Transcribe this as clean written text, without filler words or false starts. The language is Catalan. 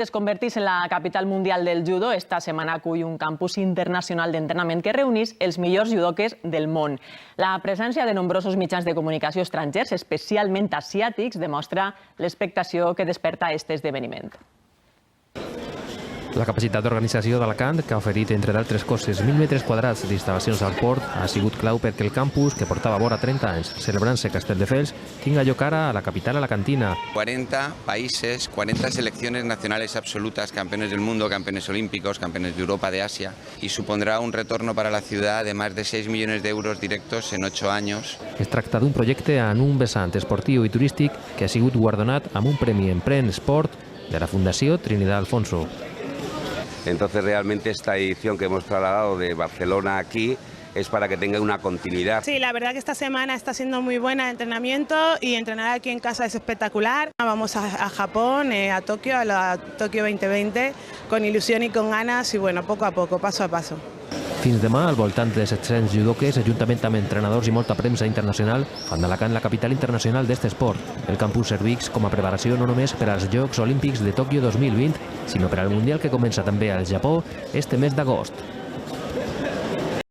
Es converteix en la capital mundial del judo. Esta setmana acull un campus internacional d'entrenament que reuneix els millors judoques del món. La presència de nombrosos mitjans de comunicació estrangers, especialment asiàtics, demostra l'expectació que desperta aquest esdeveniment. La capacitat d'organització d'Alacant, que ha oferit, entre d'altres coses, 1.000 metres quadrats d'instal·lacions al port, ha sigut clau perquè el campus, que portava vora 30 anys celebrant-se Castelldefels, tinga lloc ara a la capital alacantina. 40 países, 40 selecciones nacionales absolutas, campeones del mundo, campeones olímpicos, campeones de Europa, de Asia, y supondrá un retorno para la ciudad de más de 6 millones de euros directos en 8 años. Es tracta d'un projecte en un vessant esportiu i turístic que ha sigut guardonat amb un premi Emprèn Sport de la Fundació Trinidad Alfonso. Entonces realmente esta edición que hemos trasladado de Barcelona aquí es para que tenga una continuidad. Sí, la verdad que esta semana está siendo muy buena de entrenamiento y entrenar aquí en casa es espectacular. Vamos a Japón, a Tokio, a la Tokio 2020, con ilusión y con ganas y bueno, poco a poco, paso a paso. Fins demà, al voltant de 700 judoques, juntament amb entrenadors i molta premsa internacional, fan d'Alacant la capital internacional d'aquest esport. El campus serveix com a preparació no només per als Jocs Olímpics de Tòquio 2020, sinó per al Mundial que comença també al Japó este mes d'agost.